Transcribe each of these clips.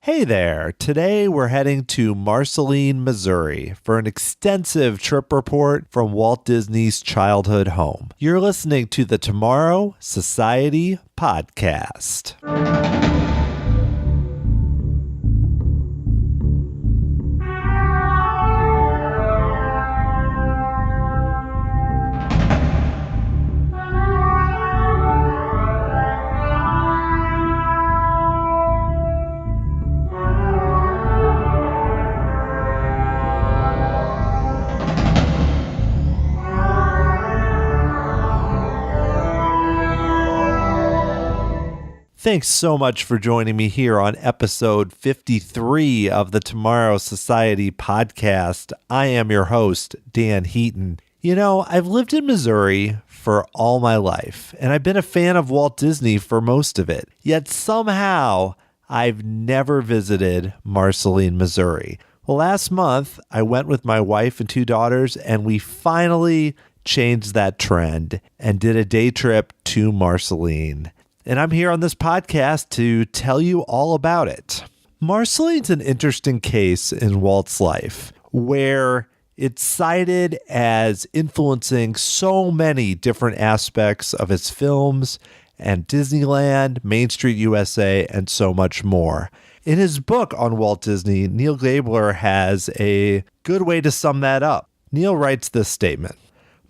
Hey there! Today we're heading to Marceline, Missouri for an extensive trip report from Walt Disney's childhood home. You're listening to the Tomorrow Society Podcast. Thanks so much for joining me here on episode 53 of the Tomorrow Society Podcast. I am your host, Dan Heaton. You know, I've lived in Missouri for all my life, and I've been a fan of Walt Disney for most of it. Yet somehow, I've never visited Marceline, Missouri. Well, last month, I went with my wife and two daughters, and we finally changed that trend and did a day trip to Marceline. And I'm here on this podcast to tell you all about it. Marceline's an interesting case in Walt's life, where it's cited as influencing so many different aspects of his films and Disneyland, Main Street USA, and so much more. In his book on Walt Disney, Neil Gabler has a good way to sum that up. Neil writes this statement: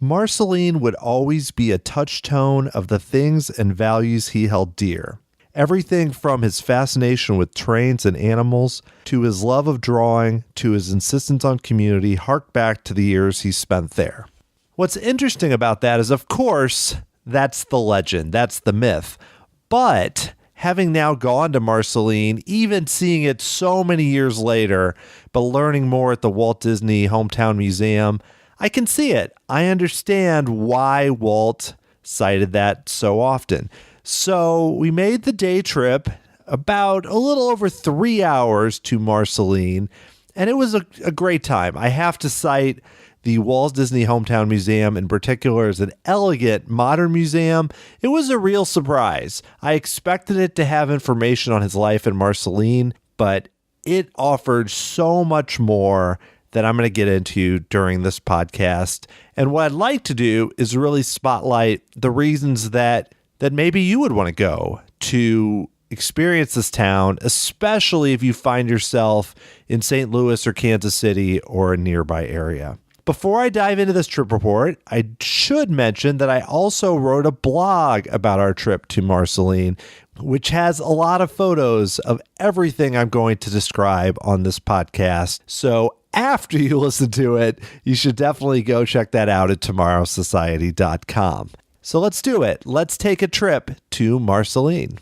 Marceline would always be a touchstone of the things and values he held dear. Everything from his fascination with trains and animals, to his love of drawing, to his insistence on community, hark back to the years he spent there. What's interesting about that is, of course, that's the legend, that's the myth. But having now gone to Marceline, even seeing it so many years later, but learning more at the Walt Disney Hometown Museum, I can see it. I understand why Walt cited that so often. So we made the day trip about a little over 3 hours to Marceline, and it was a great time. I have to cite the Walt Disney Hometown Museum in particular as an elegant, modern museum. It was a real surprise. I expected it to have information on his life in Marceline, but it offered so much more that I'm going to get into during this podcast. And what I'd like to do is really spotlight the reasons that maybe you would want to go to experience this town, especially if you find yourself in St. Louis or Kansas City or a nearby area. Before I dive into this trip report, I should mention that I also wrote a blog about our trip to Marceline, which has a lot of photos of everything I'm going to describe on this podcast. So after you listen to it, you should definitely go check that out at tomorrowsociety.com. So let's do it. Let's take a trip to Marceline.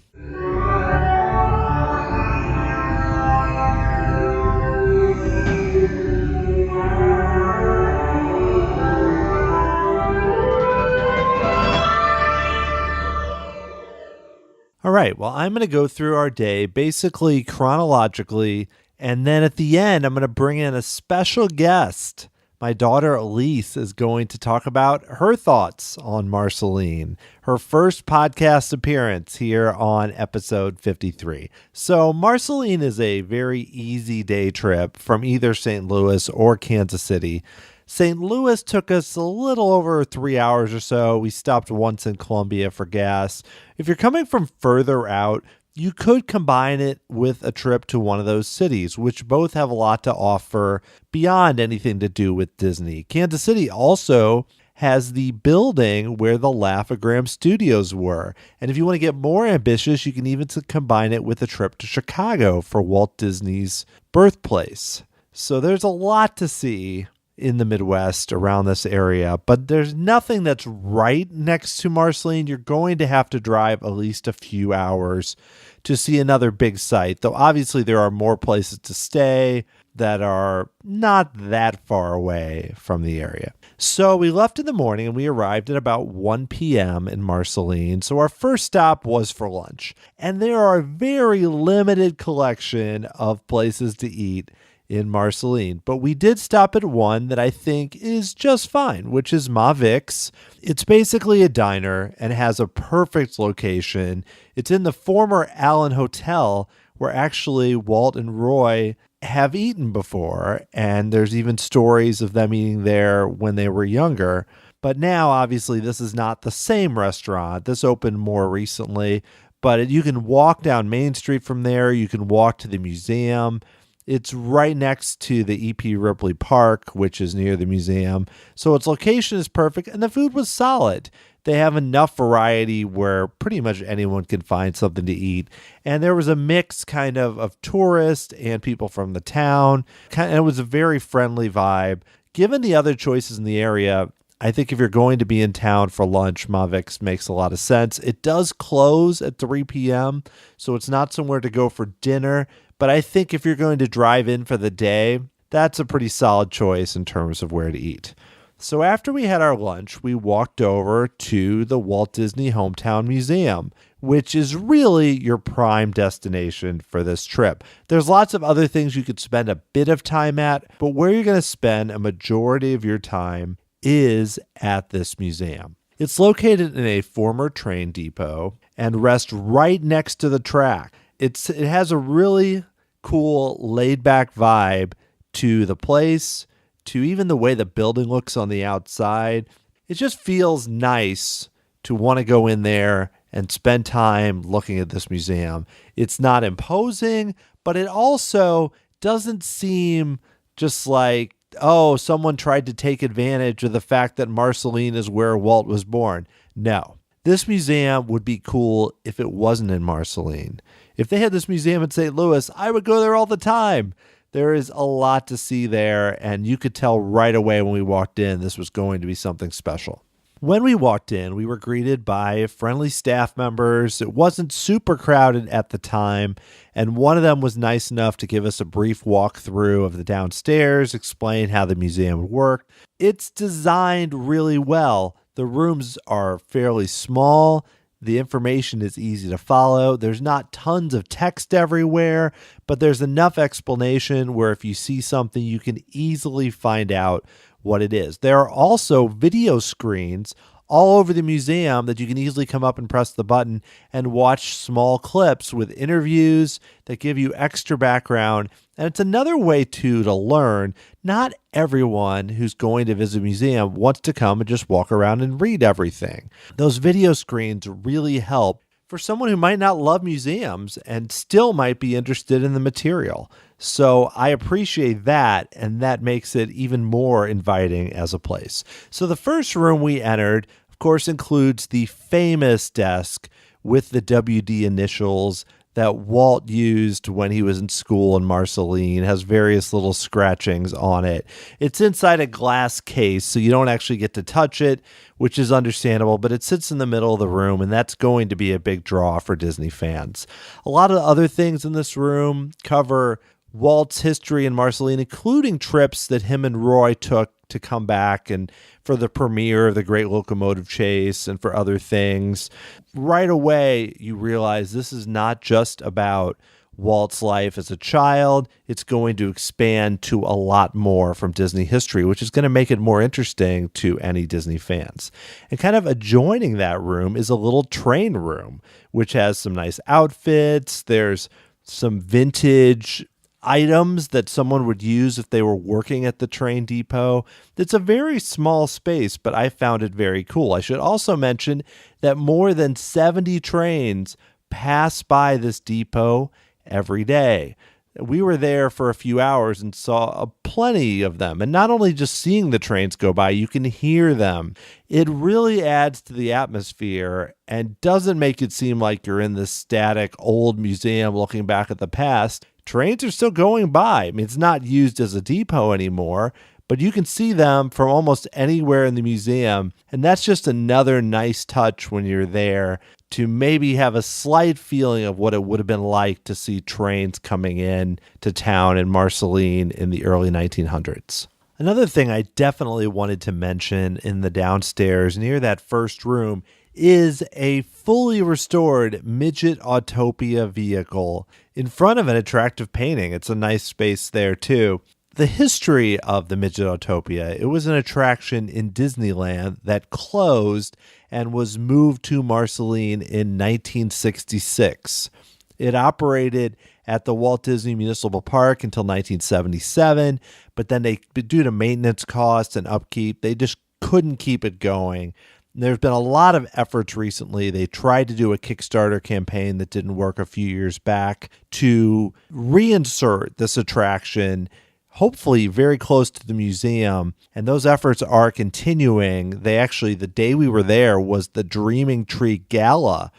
All right, well, I'm going to go through our day basically chronologically, and then at the end, I'm going to bring in a special guest. My daughter Elise is going to talk about her thoughts on Marceline, her first podcast appearance here on episode 53. So Marceline is a very easy day trip from either St. Louis or Kansas City. St. Louis took us a little over 3 hours or so. We stopped once in Columbia for gas. If you're coming from further out, you could combine it with a trip to one of those cities, which both have a lot to offer beyond anything to do with Disney. Kansas City also has the building where the Laugh-O-Gram Studios were. And if you want to get more ambitious, you can even combine it with a trip to Chicago for Walt Disney's birthplace. So there's a lot to see in the Midwest around this area, but there's nothing that's right next to Marceline. You're going to have to drive at least a few hours to see another big site, though obviously there are more places to stay that are not that far away from the area. So we left in the morning and we arrived at about 1 p.m. in Marceline. So our first stop was for lunch, and there are a very limited collection of places to eat in Marceline, but we did stop at one that I think is just fine, which is Ma Vic's. It's basically a diner and has a perfect location. It's in the former Allen Hotel, where actually Walt and Roy have eaten before, and there's even stories of them eating there when they were younger. But now, obviously, this is not the same restaurant. This opened more recently, but you can walk down Main Street from there. You can walk to the museum. It's right next to the EP Ripley Park, which is near the museum. So its location is perfect, and the food was solid. They have enough variety where pretty much anyone can find something to eat. And there was a mix kind of tourists and people from the town. And it was a very friendly vibe. Given the other choices in the area, I think if you're going to be in town for lunch, Mavics makes a lot of sense. It does close at 3 p.m., so it's not somewhere to go for dinner. But I think if you're going to drive in for the day, that's a pretty solid choice in terms of where to eat. So after we had our lunch, we walked over to the Walt Disney Hometown Museum, which is really your prime destination for this trip. There's lots of other things you could spend a bit of time at, but where you're going to spend a majority of your time is at this museum. It's located in a former train depot and rests right next to the track. It has a really cool, laid-back vibe to the place, to even the way the building looks on the outside. It just feels nice to want to go in there and spend time looking at this museum. It's not imposing, but it also doesn't seem just like, oh, someone tried to take advantage of the fact that Marceline is where Walt was born. No. This museum would be cool if it wasn't in Marceline. If they had this museum in St. Louis, I would go there all the time. There is a lot to see there, and you could tell right away when we walked in this was going to be something special. When we walked in, we were greeted by friendly staff members. It wasn't super crowded at the time, and one of them was nice enough to give us a brief walkthrough of the downstairs, explain how the museum worked. It's designed really well. The rooms are fairly small. The information is easy to follow. There's not tons of text everywhere, but there's enough explanation where if you see something, you can easily find out what it is. There are also video screens all over the museum that you can easily come up and press the button and watch small clips with interviews that give you extra background. And it's another way to learn. Not everyone who's going to visit a museum wants to come and just walk around and read everything. Those video screens really help for someone who might not love museums and still might be interested in the material. So I appreciate that, and that makes it even more inviting as a place. So the first room we entered, of course, includes the famous desk with the WD initials that Walt used when he was in school in Marceline. It has various little scratchings on it. It's inside a glass case, so you don't actually get to touch it, which is understandable, but it sits in the middle of the room, and that's going to be a big draw for Disney fans. A lot of the other things in this room cover Walt's history in Marceline, including trips that him and Roy took to come back and for the premiere of the Great Locomotive Chase and for other things. Right away, you realize this is not just about Walt's life as a child. It's going to expand to a lot more from Disney history, which is going to make it more interesting to any Disney fans. And kind of adjoining that room is a little train room, which has some nice outfits. There's some vintage items that someone would use if they were working at the train depot. It's a very small space, but I found it very cool. I should also mention that more than 70 trains pass by this depot every day. We were there for a few hours and saw plenty of them. And not only just seeing the trains go by, you can hear them. It really adds to the atmosphere and doesn't make it seem like you're in this static old museum looking back at the past. Trains are still going by. I mean, it's not used as a depot anymore, but you can see them from almost anywhere in the museum. And that's just another nice touch when you're there to maybe have a slight feeling of what it would have been like to see trains coming in to town in Marceline in the early 1900s. Another thing I definitely wanted to mention in the downstairs near that first room is a fully restored Midget Autopia vehicle in front of an attractive painting. It's a nice space there too. The history of the Midget Autopia, it was an attraction in Disneyland that closed and was moved to Marceline in 1966. It operated at the Walt Disney Municipal Park until 1977, but then due to maintenance costs and upkeep, they just couldn't keep it going. There's been a lot of efforts recently. They tried to do a Kickstarter campaign that didn't work a few years back to reinsert this attraction, hopefully very close to the museum. And those efforts are continuing. The day we were there was the Dreaming Tree Gala,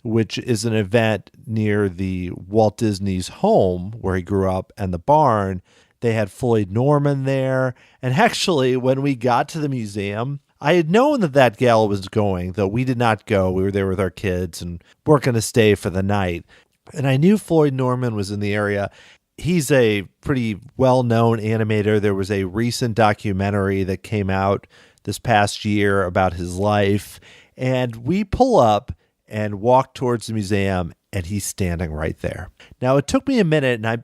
which is an event near the Walt Disney's home where he grew up and the barn. They had Floyd Norman there. And actually, when we got to the museum, I had known that gala was going, though we did not go. We were there with our kids and weren't going to stay for the night. And I knew Floyd Norman was in the area. He's a pretty well-known animator. There was a recent documentary that came out this past year about his life. And we pull up and walk towards the museum, and he's standing right there. Now, it took me a minute, and I'm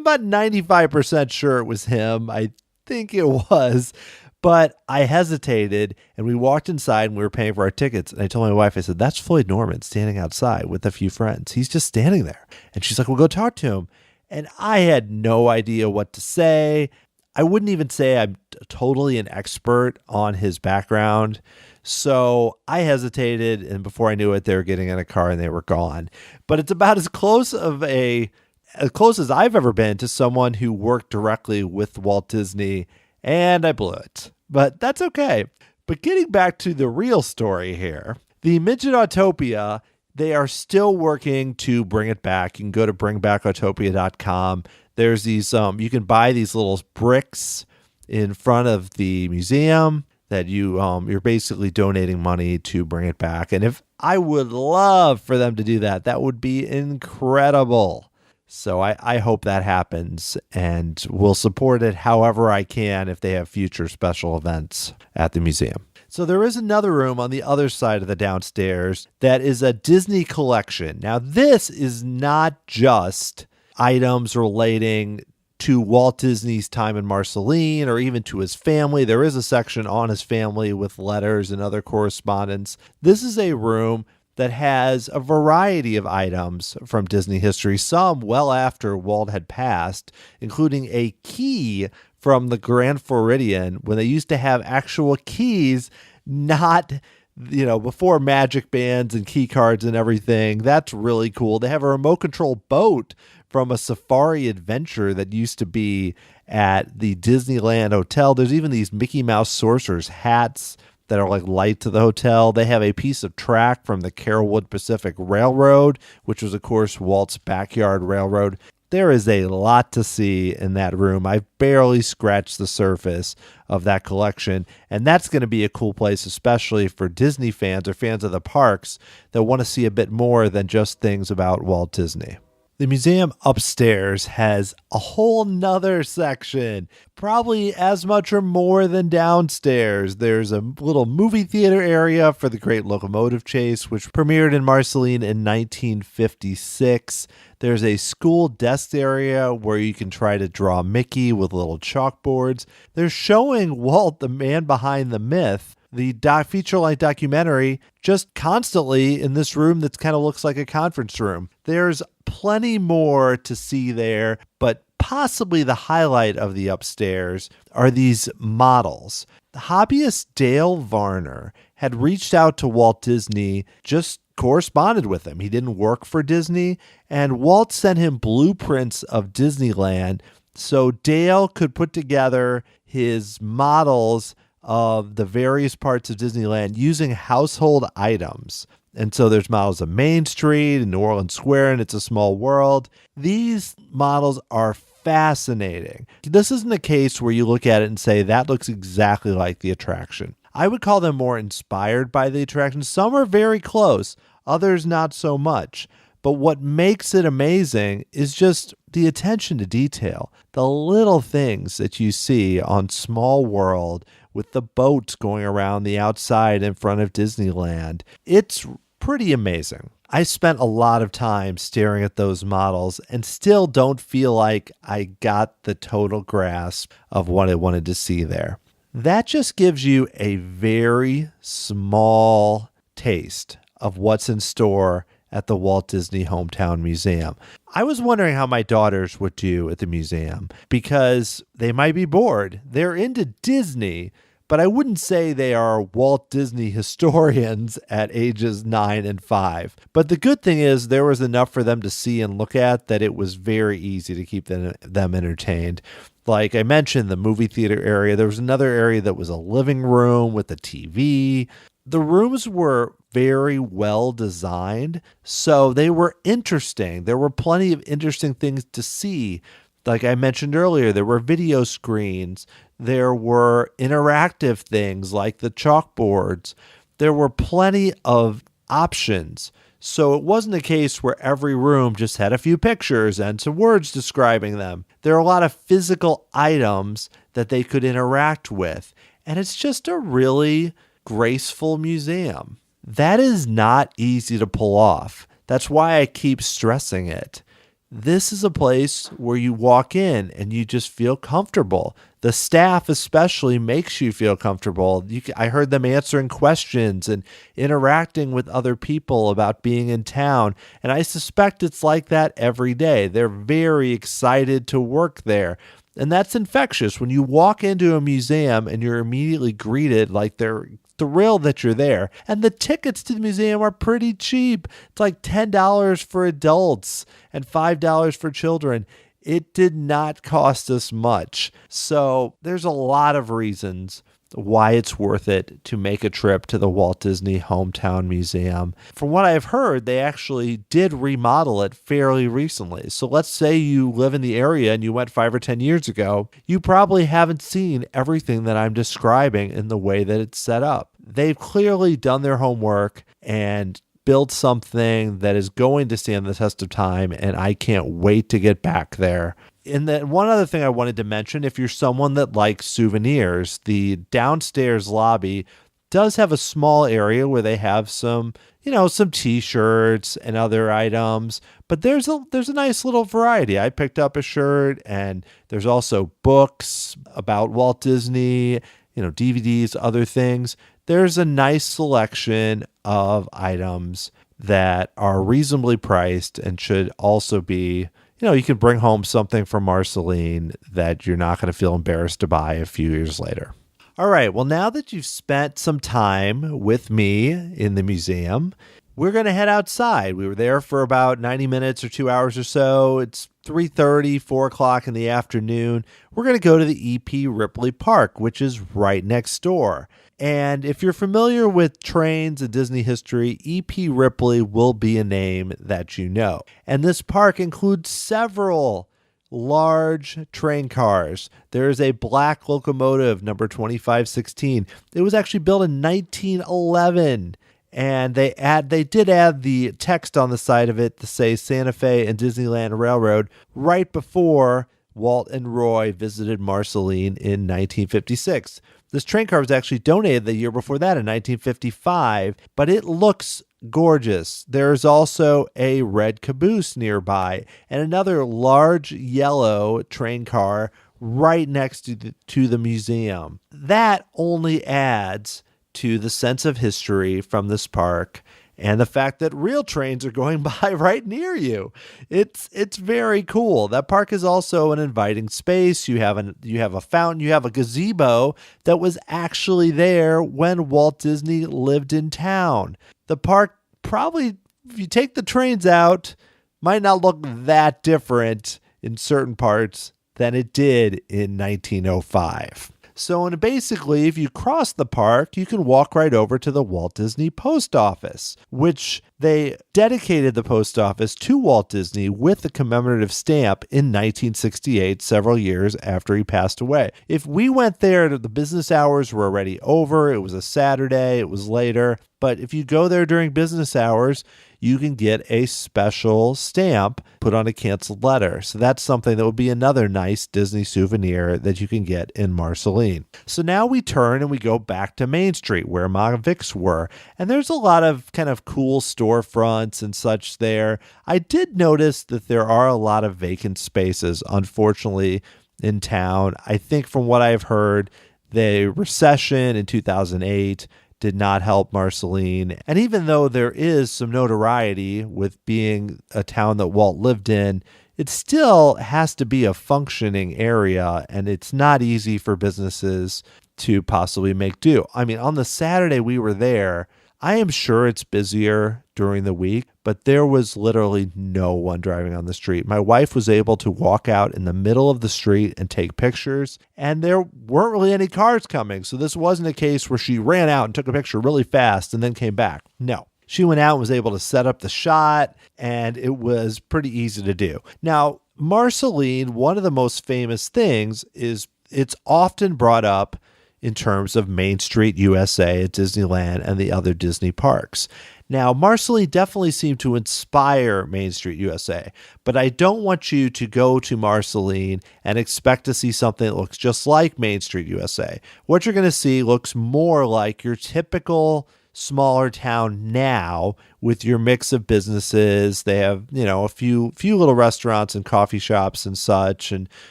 about 95% sure it was him. I think it was. But I hesitated, and we walked inside, and we were paying for our tickets. And I told my wife, I said, that's Floyd Norman standing outside with a few friends. He's just standing there. And she's like, well, go talk to him. And I had no idea what to say. I wouldn't even say I'm totally an expert on his background. So I hesitated, and before I knew it, they were getting in a car and they were gone. But it's about as close as I've ever been to someone who worked directly with Walt Disney, and I blew it. But that's okay. But getting back to the real story here, the Midget Autopia, they are still working to bring it back. You can go to bringbackautopia.com. There's these, you can buy these little bricks in front of the museum that you're basically donating money to bring it back. And if I would love for them to do that, that would be incredible. So I hope that happens, and we'll support it however I can if they have future special events at the museum. So there is another room on the other side of the downstairs that is a Disney collection. Now, this is not just items relating to Walt Disney's time in Marceline or even to his family. There is a section on his family with letters and other correspondence. This is a room that has a variety of items from Disney history, some well after Walt had passed, including a key from the Grand Floridian when they used to have actual keys, not, before magic bands and key cards and everything. That's really cool. They have a remote control boat from a safari adventure that used to be at the Disneyland Hotel. There's even these Mickey Mouse sorcerer's hats that are like light to the hotel. They have a piece of track from the Carrollwood Pacific Railroad, which was, of course, Walt's backyard railroad. There is a lot to see in that room. I've barely scratched the surface of that collection, and that's going to be a cool place, especially for Disney fans or fans of the parks that want to see a bit more than just things about Walt Disney. The museum upstairs has a whole nother section, probably as much or more than downstairs. There's a little movie theater area for the Great Locomotive Chase, which premiered in Marceline in 1956. There's a school desk area where you can try to draw Mickey with little chalkboards. They're showing Walt, the man behind the myth, the feature-length documentary, just constantly in this room that kind of looks like a conference room. There's plenty more to see there, but possibly the highlight of the upstairs are these models. The hobbyist Dale Varner had reached out to Walt Disney, just corresponded with him. He didn't work for Disney, and Walt sent him blueprints of Disneyland so Dale could put together his models of the various parts of Disneyland using household items. And so there's models of Main Street and New Orleans Square and It's a Small World. These models are fascinating. This isn't a case where you look at it and say, that looks exactly like the attraction. I would call them more inspired by the attraction. Some are very close, others not so much. But what makes it amazing is just the attention to detail, the little things that you see on Small World with the boats going around the outside in front of Disneyland. It's pretty amazing. I spent a lot of time staring at those models and still don't feel like I got the total grasp of what I wanted to see there. That just gives you a very small taste of what's in store at the Walt Disney Hometown Museum. I was wondering how my daughters would do at the museum because they might be bored. They're into Disney, but I wouldn't say they are Walt Disney historians at ages 9 and 5. But the good thing is there was enough for them to see and look at that it was very easy to keep them entertained. Like I mentioned, the movie theater area, there was another area that was a living room with a TV. The rooms were very well designed, so they were interesting. There were plenty of interesting things to see. Like I mentioned earlier, there were video screens. There were interactive things like the chalkboards. There were plenty of options. So it wasn't a case where every room just had a few pictures and some words describing them. There are a lot of physical items that they could interact with. And it's just a really graceful museum. That is not easy to pull off. That's why I keep stressing it. This is a place where you walk in and you just feel comfortable. The staff especially makes you feel comfortable. I heard them answering questions and interacting with other people about being in town. And I suspect it's like that every day. They're very excited to work there. And that's infectious. When you walk into a museum and you're immediately greeted like they're thrilled that you're there. And the tickets to the museum are pretty cheap. It's like $10 for adults and $5 for children. It did not cost us much. So there's a lot of reasons why it's worth it to make a trip to the Walt Disney Hometown Museum. From what I've heard, they actually did remodel it fairly recently. So let's say you live in the area and you went 5 or 10 years ago, you probably haven't seen everything that I'm describing in the way that it's set up. They've clearly done their homework and built something that is going to stand the test of time, and I can't wait to get back there. And then one other thing I wanted to mention, if you're someone that likes souvenirs, the downstairs lobby does have a small area where they have some t-shirts and other items, but there's a nice little variety. I picked up a shirt, and there's also books about Walt Disney, DVDs, other things. There's a nice selection of items that are reasonably priced and should also be, you can bring home something from Marceline that you're not going to feel embarrassed to buy a few years later. All right. Well, now that you've spent some time with me in the museum, we're going to head outside. We were there for about 90 minutes or 2 hours or so. It's 3:30, 4 o'clock in the afternoon. We're going to go to the EP Ripley Park, which is right next door. And if you're familiar with trains and Disney history, EP Ripley will be a name that you know. And this park includes several large train cars. There's a black locomotive, number 2516. It was actually built in 1911. And they did add the text on the side of it to say Santa Fe and Disneyland Railroad right before Walt and Roy visited Marceline in 1956. This train car was actually donated the year before that in 1955, but it looks gorgeous. There's also a red caboose nearby and another large yellow train car right next to the museum. That only adds to the sense of history from this park and the fact that real trains are going by right near you. It's very cool. That park is also an inviting space. You have a fountain, you have a gazebo that was actually there when Walt Disney lived in town. The park probably, if you take the trains out, might not look that different in certain parts than it did in 1905. So basically, if you cross the park, you can walk right over to the Walt Disney Post Office, which they dedicated the post office to Walt Disney with a commemorative stamp in 1968, several years after he passed away. If we went there, the business hours were already over. It was a Saturday. It was later. But if you go there during business hours, you can get a special stamp put on a canceled letter. So that's something that would be another nice Disney souvenir that you can get in Marceline. So now we turn and we go back to Main Street where Ma Vic's were. And there's a lot of kind of cool storefronts and such there. I did notice that there are a lot of vacant spaces, unfortunately, in town. I think from what I've heard, the recession in 2008 did not help Marceline. And even though there is some notoriety with being a town that Walt lived in, it still has to be a functioning area, and it's not easy for businesses to possibly make do. I mean, on the Saturday we were there, I am sure it's busier during the week, but there was literally no one driving on the street. My wife was able to walk out in the middle of the street and take pictures, and there weren't really any cars coming. So this wasn't a case where she ran out and took a picture really fast and then came back. No. She went out and was able to set up the shot, and it was pretty easy to do. Now, Marceline, one of the most famous things is it's often brought up in terms of Main Street USA at Disneyland and the other Disney parks. Now, Marceline definitely seemed to inspire Main Street USA, but I don't want you to go to Marceline and expect to see something that looks just like Main Street USA. What you're going to see looks more like your typical smaller town now with your mix of businesses. They have, a few little restaurants and coffee shops and such, and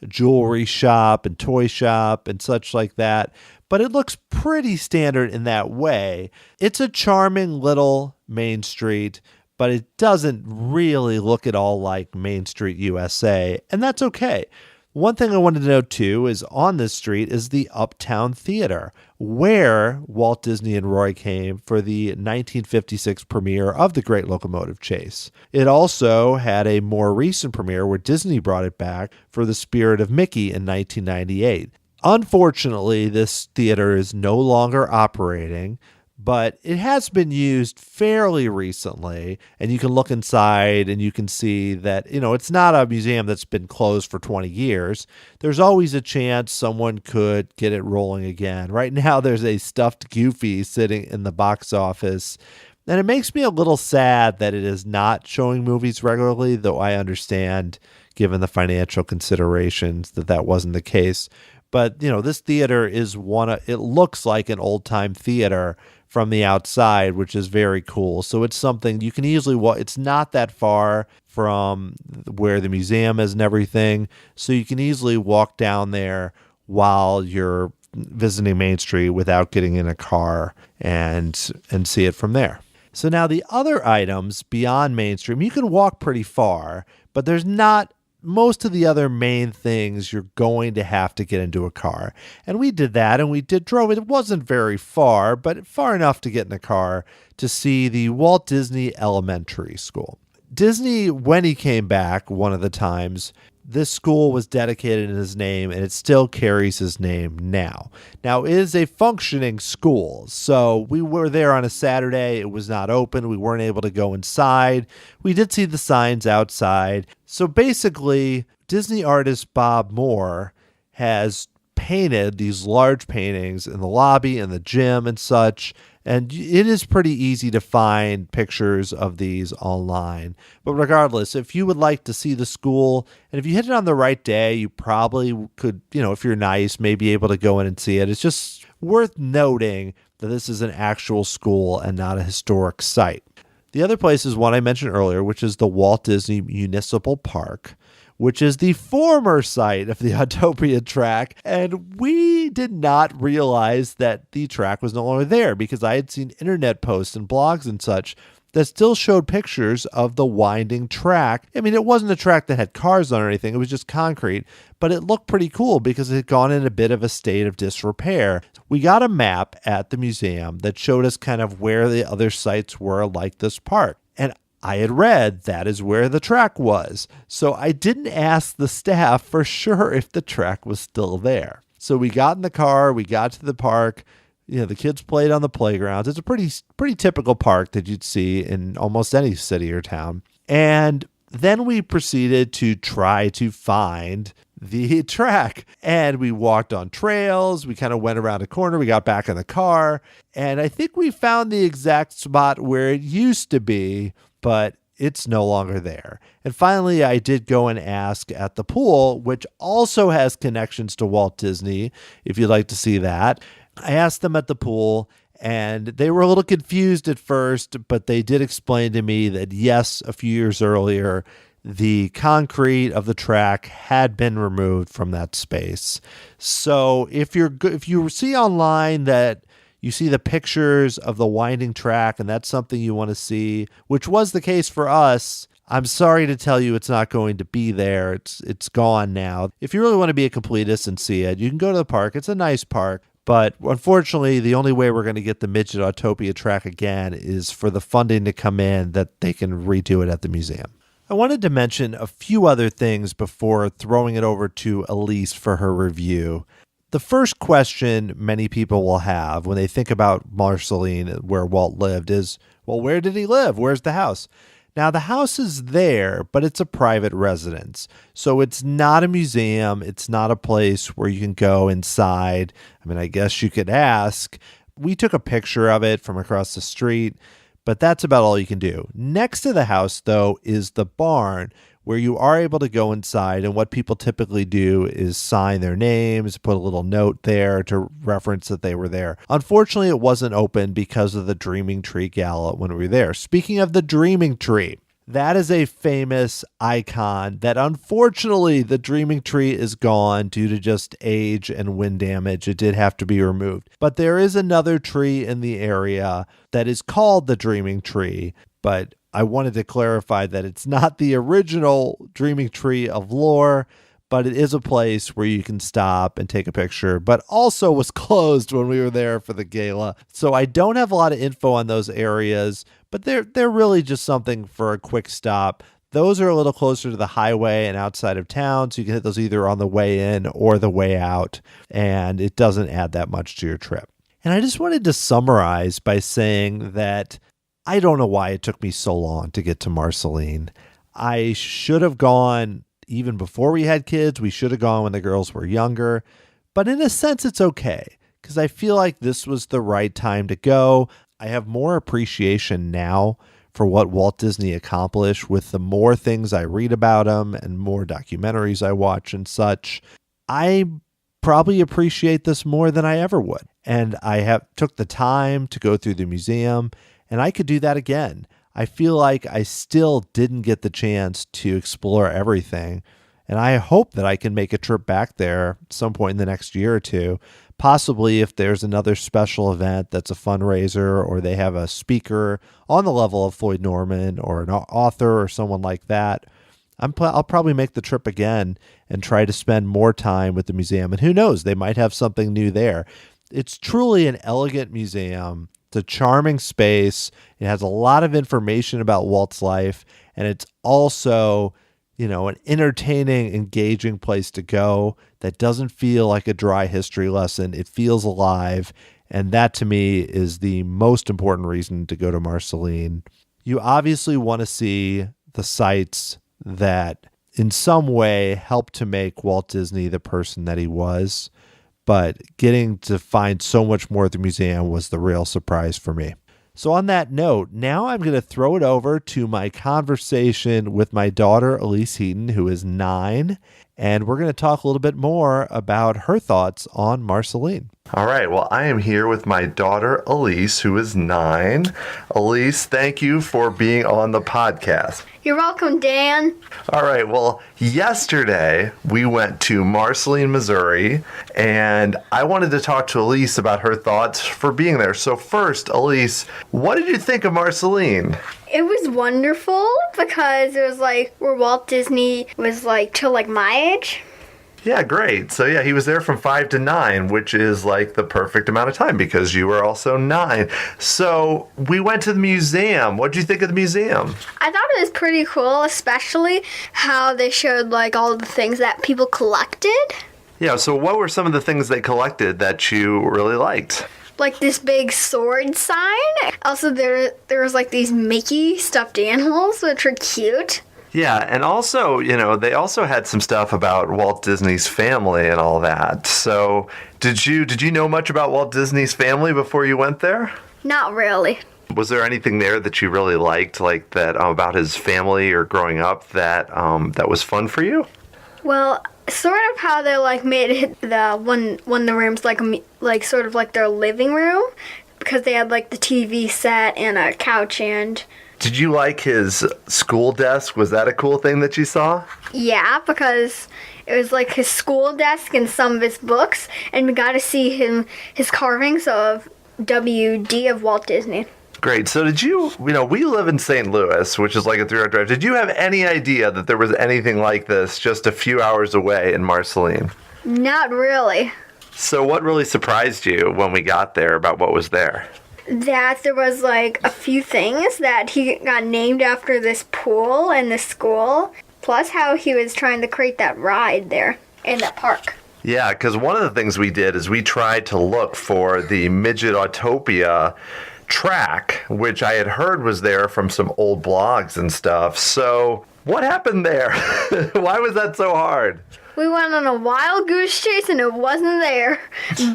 a jewelry shop and toy shop and such like that. But it looks pretty standard in that way. It's a charming little Main Street, but it doesn't really look at all like Main Street USA, and that's okay. One thing I wanted to note too is on this street is the Uptown Theatre, where Walt Disney and Roy came for the 1956 premiere of The Great Locomotive Chase. It also had a more recent premiere where Disney brought it back for The Spirit of Mickey in 1998. Unfortunately, this theater is no longer operating, but it has been used fairly recently, and you can look inside and you can see that, it's not a museum that's been closed for 20 years. There's always a chance someone could get it rolling again. Right now, there's a stuffed Goofy sitting in the box office, and it makes me a little sad that it is not showing movies regularly, though I understand, given the financial considerations, that wasn't the case. But, this theater is it looks like an old-time theater from the outside, which is very cool. So it's something you can easily walk. It's not that far from where the museum is and everything. So you can easily walk down there while you're visiting Main Street without getting in a car and see it from there. So now the other items beyond Main Street, you can walk pretty far, but there's not most of the other main things you're going to have to get into a car. And we did that, and we drove it. It wasn't very far, but far enough to get in a car to see the Walt Disney Elementary School. Disney, when he came back one of the times, this school was dedicated in his name, and it still carries his name now. Now, it is a functioning school, so we were there on a Saturday. It was not open. We weren't able to go inside. We did see the signs outside. So basically, Disney artist Bob Moore has painted these large paintings in the lobby and the gym and such, and it is pretty easy to find pictures of these online. But regardless, if you would like to see the school, and if you hit it on the right day, you probably could, if you're nice, maybe able to go in and see it. It's just worth noting that this is an actual school and not a historic site. The other place is one I mentioned earlier, which is the Walt Disney Municipal Park, which is the former site of the Autopia track. And we did not realize that the track was no longer there because I had seen internet posts and blogs and such that still showed pictures of the winding track. I mean, it wasn't a track that had cars on or anything. It was just concrete, but it looked pretty cool because it had gone in a bit of a state of disrepair. We got a map at the museum that showed us kind of where the other sites were like this park. And I had read that is where the track was. So I didn't ask the staff for sure if the track was still there. So we got in the car, we got to the park. The kids played on the playgrounds. It's a pretty typical park that you'd see in almost any city or town. And then we proceeded to try to find the track. And we walked on trails. We kind of went around a corner. We got back in the car. And I think we found the exact spot where it used to be, but it's no longer there. And finally, I did go and ask at the pool, which also has connections to Walt Disney, if you'd like to see that. I asked them at the pool, and they were a little confused at first, but they did explain to me that, yes, a few years earlier, the concrete of the track had been removed from that space. So if you see online that You see the pictures of the winding track, and that's something you want to see, which was the case for us. I'm sorry to tell you it's not going to be there. It's gone now. If you really want to be a completist and see it, you can go to the park. It's a nice park. But unfortunately, the only way we're going to get the Midget Autopia track again is for the funding to come in that they can redo it at the museum. I wanted to mention a few other things before throwing it over to Elise for her review. The first question many people will have when they think about Marceline, where Walt lived, is, well, where did he live? Where's the house? Now, the house is there, but it's a private residence. So it's not a museum. It's not a place where you can go inside. I mean, I guess you could ask. We took a picture of it from across the street, but that's about all you can do. Next to the house, though, is the barn, where you are able to go inside. And what people typically do is sign their names, put a little note there to reference that they were there. Unfortunately, it wasn't open because of the Dreaming Tree Gala when we were there. Speaking of the Dreaming Tree, that is a famous icon that unfortunately the Dreaming Tree is gone due to just age and wind damage. It did have to be removed. But there is another tree in the area that is called the Dreaming Tree, but I wanted to clarify that it's not the original Dreaming Tree of lore, but it is a place where you can stop and take a picture, but also was closed when we were there for the gala. So I don't have a lot of info on those areas, but they're really just something for a quick stop. Those are a little closer to the highway and outside of town, so you can hit those either on the way in or the way out, and it doesn't add that much to your trip. And I just wanted to summarize by saying that I don't know why it took me so long to get to Marceline. I should have gone even before we had kids. We should have gone when the girls were younger. But in a sense, it's okay because I feel like this was the right time to go. I have more appreciation now for what Walt Disney accomplished with the more things I read about him and more documentaries I watch and such. I probably appreciate this more than I ever would. And I took the time to go through the museum. And I could do that again. I feel like I still didn't get the chance to explore everything. And I hope that I can make a trip back there at some point in the next year or two. Possibly if there's another special event that's a fundraiser or they have a speaker on the level of Floyd Norman or an author or someone like that. I'll probably make the trip again and try to spend more time with the museum. And who knows, they might have something new there. It's truly an elegant museum. It's a charming space. It has a lot of information about Walt's life, and it's also, an entertaining, engaging place to go that doesn't feel like a dry history lesson. It feels alive, and that to me is the most important reason to go to Marceline. You obviously want to see the sites that in some way helped to make Walt Disney the person that he was. But getting to find so much more at the museum was the real surprise for me. So on that note, now I'm going to throw it over to my conversation with my daughter, Elise Heaton, who is 9, and we're going to talk a little bit more about her thoughts on Marceline. All right. Well, I am here with my daughter, Elise, who is 9. Elise, thank you for being on the podcast. You're welcome, Dan. All right. Well, yesterday we went to Marceline, Missouri, and I wanted to talk to Elise about her thoughts for being there. So first, Elise, what did you think of Marceline? It was wonderful because it was like where Walt Disney was like till like my age. Yeah, great. So yeah, he was there from 5 to 9, which is like the perfect amount of time because you were also 9. So we went to the museum. What did you think of the museum? I thought it was pretty cool, especially how they showed like all the things that people collected. Yeah, so what were some of the things they collected that you really liked? Like this big sword sign. Also, there was like these Mickey stuffed animals, which were cute. Yeah, and also, they also had some stuff about Walt Disney's family and all that. So, did you know much about Walt Disney's family before you went there? Not really. Was there anything there that you really liked, like that about his family or growing up that was fun for you? Well, sort of how they like made it one of the rooms like sort of like their living room because they had like the TV set and a couch and. Did you like his school desk? Was that a cool thing that you saw? Yeah, because it was like his school desk and some of his books, and we got to see his carvings of WD of Walt Disney. Great. So did we live in St. Louis, which is like a 3-hour drive. Did you have any idea that there was anything like this just a few hours away in Marceline? Not really. So what really surprised you when we got there about what was there? That there was like a few things that he got named after this pool in the school, plus how he was trying to create that ride there in that park. Yeah, because one of the things we did is we tried to look for the Midget Autopia track, which I had heard was there from some old blogs and stuff. So what happened there? Why was that so hard? We went on a wild goose chase and it wasn't there,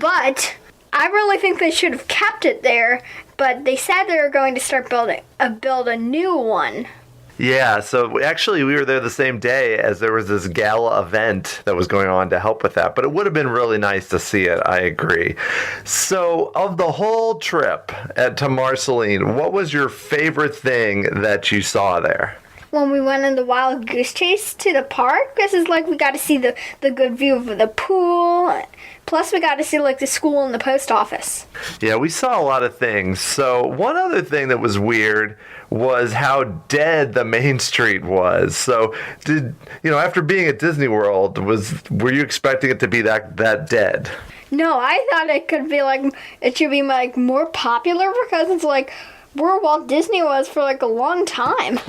but I really think they should have kept it there, but they said they were going to start build a new one. Yeah, so actually we were there the same day as there was this gala event that was going on to help with that, but it would have been really nice to see it, I agree. So of the whole trip to Marceline, what was your favorite thing that you saw there? When we went on the wild goose chase to the park, this is like we got to see the good view of the pool. Plus we got to see like the school and the post office. Yeah, we saw a lot of things. So one other thing that was weird was how dead the main street was. So after being at Disney World, were you expecting it to be that dead? No, I thought it should be like more popular because it's like where Walt Disney was for like a long time.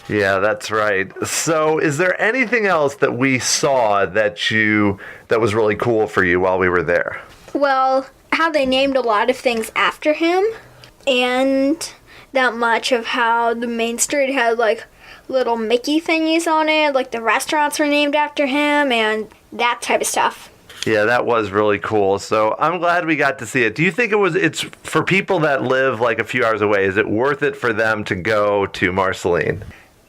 Yeah, that's right. So is there anything else that we saw that was really cool for you while we were there? Well, how they named a lot of things after him, and that much of how the main street had like little Mickey thingies on it, like the restaurants were named after him and that type of stuff. Yeah, that was really cool. So I'm glad we got to see it. Do you think it's for people that live like a few hours away, is it worth it for them to go to Marceline?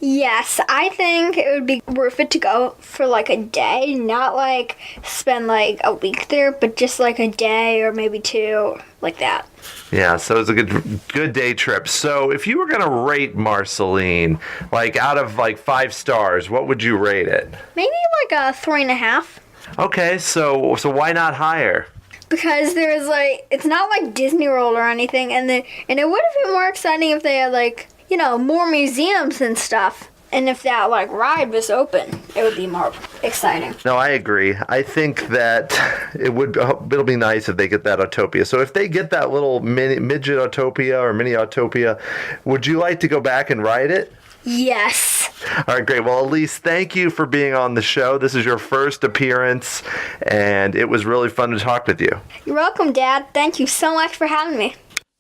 Yes, I think it would be worth it to go for like a day, not like spend like a week there, but just like a day or maybe two, like that. Yeah, so it's a good day trip. So if you were going to rate Marceline, like out of like 5 stars, what would you rate it? Maybe like a 3.5. Okay, so why not higher? Because there is like, it's not like Disney World or anything, and it would have been more exciting if they had like, more museums and stuff. And if that like ride was open, it would be more exciting. No, I agree. I think that it'll be nice if they get that Autopia. So if they get that little Midget Autopia or Mini Autopia, would you like to go back and ride it? Yes. All right, great. Well, Elise, thank you for being on the show. This is your first appearance, and it was really fun to talk with you. You're welcome, Dad. Thank you so much for having me.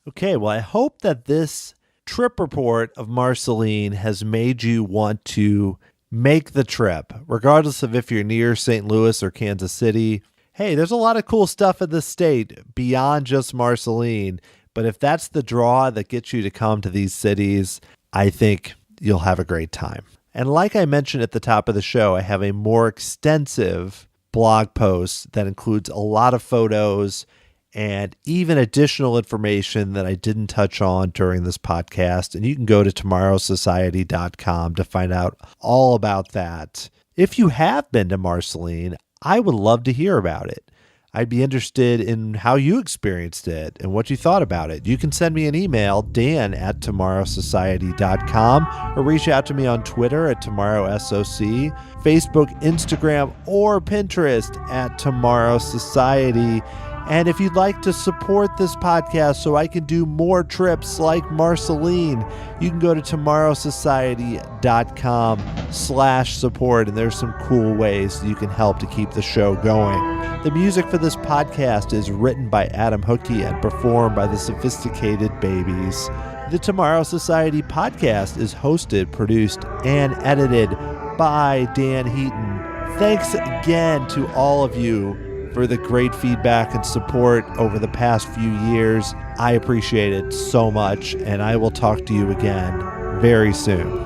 Okay, well, I hope that this trip report of Marceline has made you want to make the trip, regardless of if you're near St. Louis or Kansas City. Hey, there's a lot of cool stuff in the state beyond just Marceline, but if that's the draw that gets you to come to these cities, I think you'll have a great time. And like I mentioned at the top of the show, I have a more extensive blog post that includes a lot of photos and even additional information that I didn't touch on during this podcast. And you can go to tomorrowsociety.com to find out all about that. If you have been to Marceline, I would love to hear about it. I'd be interested in how you experienced it and what you thought about it. You can send me an email, dan@tomorrowsociety.com, or reach out to me on Twitter at tomorrowsoc, Facebook, Instagram, or Pinterest at Tomorrow Society. And if you'd like to support this podcast so I can do more trips like Marceline, you can go to tomorrowsociety.com/support, and there's some cool ways you can help to keep the show going. The music for this podcast is written by Adam Hookey and performed by the Sophisticated Babies. The Tomorrow Society podcast is hosted, produced, and edited by Dan Heaton. Thanks again to all of you for the great feedback and support over the past few years. I appreciate it so much, and I will talk to you again very soon.